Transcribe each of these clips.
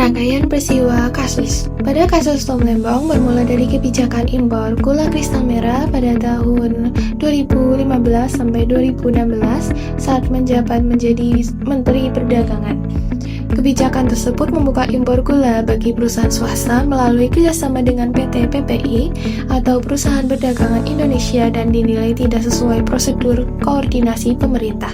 Rangkaian peristiwa kasus. Pada kasus Tom Lembong bermula dari kebijakan impor gula kristal merah pada tahun 2015 sampai 2016 saat menjabat menjadi Menteri Perdagangan. Kebijakan tersebut membuka impor gula bagi perusahaan swasta melalui kerjasama dengan PT PPI atau Perusahaan Perdagangan Indonesia dan dinilai tidak sesuai prosedur koordinasi pemerintah.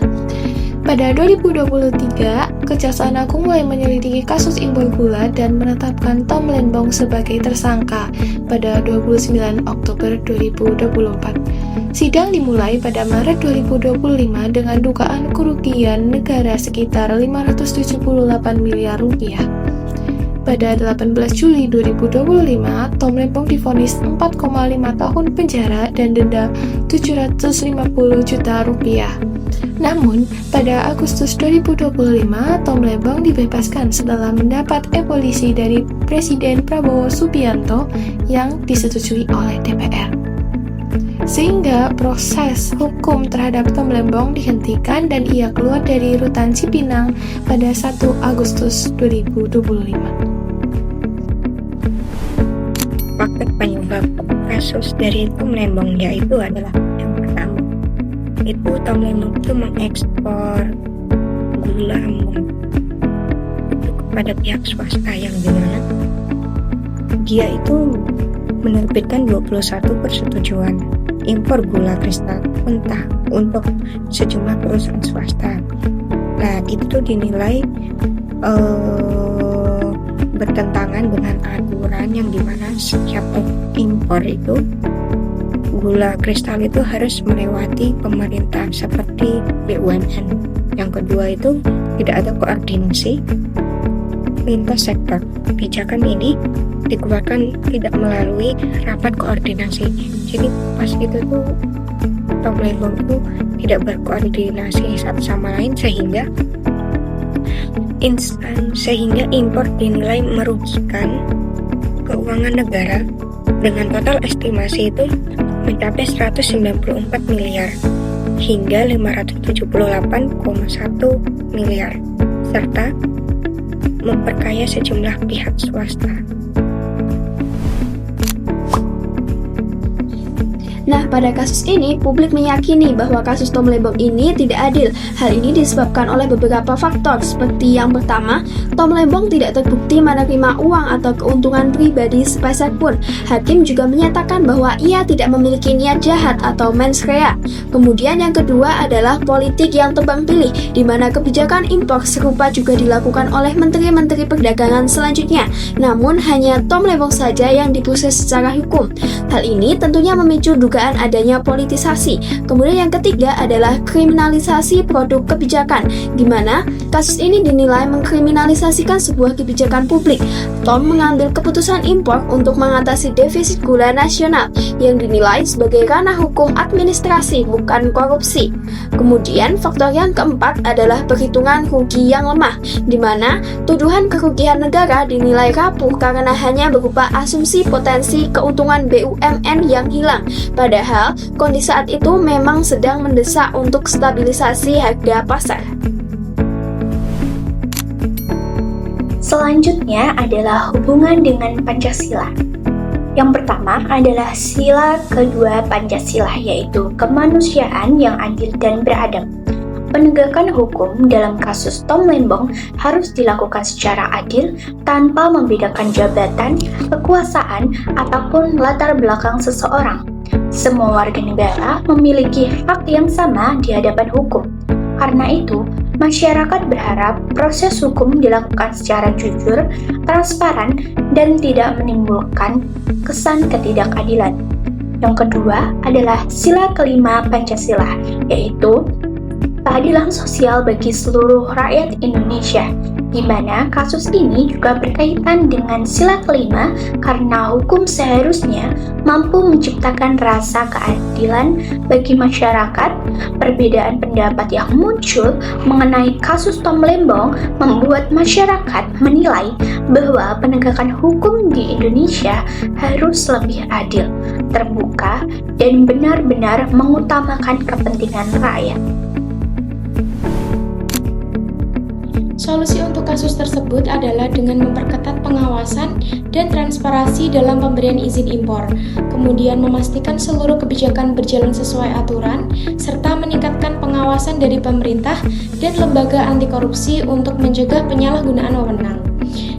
Pada 2023, Kejaksaan Agung mulai menyelidiki kasus impor gula dan menetapkan Tom Lembong sebagai tersangka pada 29 Oktober 2024. Sidang dimulai pada Maret 2025 dengan dugaan kerugian negara sekitar 578 miliar rupiah. Pada 18 Juli 2025, Tom Lembong divonis 4,5 tahun penjara dan denda 750 juta rupiah. Namun, pada Agustus 2025, Tom Lembong dibebaskan setelah mendapat abolisi dari Presiden Prabowo Subianto yang disetujui oleh DPR. Sehingga proses hukum terhadap Tom Lembong dihentikan dan ia keluar dari rutan Cipinang pada 1 Agustus 2025. Faktor penyebab kasus dari Tom Lembong yaitu adalah yang pertama, itu Tom Lembong itu mengekspor gula itu kepada pihak swasta yang dimana dia itu menerbitkan 21 persetujuan impor gula kristal mentah untuk sejumlah perusahaan swasta. Nah, itu dinilai bertentangan dengan aturan yang dimana setiap impor itu gula kristal itu harus melewati pemerintah seperti BUMN. Yang kedua itu tidak ada koordinasi lintas sektor. Kebijakan ini dikeluarkan tidak melalui rapat koordinasi. Jadi pas itu tuh Tom Lembong itu tidak berkoordinasi satu sama lain sehingga impor dinilai merugikan keuangan negara dengan total estimasi itu mencapai 194 miliar hingga 578,1 miliar serta memperkaya sejumlah pihak swasta. Nah, pada kasus ini, publik meyakini bahwa kasus Tom Lembong ini tidak adil. Hal ini disebabkan oleh beberapa faktor, seperti yang pertama, Tom Lembong tidak terbukti menerima uang atau keuntungan pribadi sepeser pun. Hakim juga menyatakan bahwa ia tidak memiliki niat jahat atau mens rea. Kemudian yang kedua adalah politik yang tebang pilih, di mana kebijakan impor serupa juga dilakukan oleh menteri-menteri perdagangan selanjutnya. Namun, hanya Tom Lembong saja yang diproses secara hukum. Hal ini tentunya memicu dugaan adanya politisasi. Kemudian yang ketiga adalah kriminalisasi produk kebijakan, di mana kasus ini dinilai mengkriminalisasikan sebuah kebijakan publik. Tom mengambil keputusan impor untuk mengatasi defisit gula nasional yang dinilai sebagai ranah hukum administrasi, bukan korupsi. Kemudian faktor yang keempat adalah perhitungan rugi yang lemah, di mana tuduhan kerugian negara dinilai rapuh karena hanya berupa asumsi potensi keuntungan BUMN yang hilang. Padahal, kondisi saat itu memang sedang mendesak untuk stabilisasi harga pasar. Selanjutnya adalah hubungan dengan Pancasila. Yang pertama adalah sila kedua Pancasila, yaitu kemanusiaan yang adil dan beradab. Penegakan hukum dalam kasus Tom Lembong harus dilakukan secara adil tanpa membedakan jabatan, kekuasaan, ataupun latar belakang seseorang. Semua warga negara memiliki hak yang sama di hadapan hukum. Karena itu, masyarakat berharap proses hukum dilakukan secara jujur, transparan, dan tidak menimbulkan kesan ketidakadilan. Yang kedua adalah sila kelima Pancasila, yaitu keadilan sosial bagi seluruh rakyat Indonesia, di mana kasus ini juga berkaitan dengan sila kelima karena hukum seharusnya mampu menciptakan rasa keadilan bagi masyarakat. Perbedaan pendapat yang muncul mengenai kasus Tom Lembong membuat masyarakat menilai bahwa penegakan hukum di Indonesia harus lebih adil, terbuka, dan benar-benar mengutamakan kepentingan rakyat. Solusi untuk kasus tersebut adalah dengan memperketat pengawasan dan transparansi dalam pemberian izin impor, kemudian memastikan seluruh kebijakan berjalan sesuai aturan, serta meningkatkan pengawasan dari pemerintah dan lembaga anti korupsi untuk mencegah penyalahgunaan wewenang.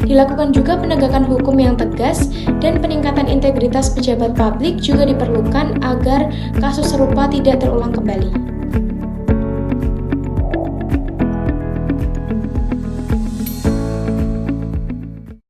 Dilakukan juga penegakan hukum yang tegas dan peningkatan integritas pejabat publik juga diperlukan agar kasus serupa tidak terulang kembali.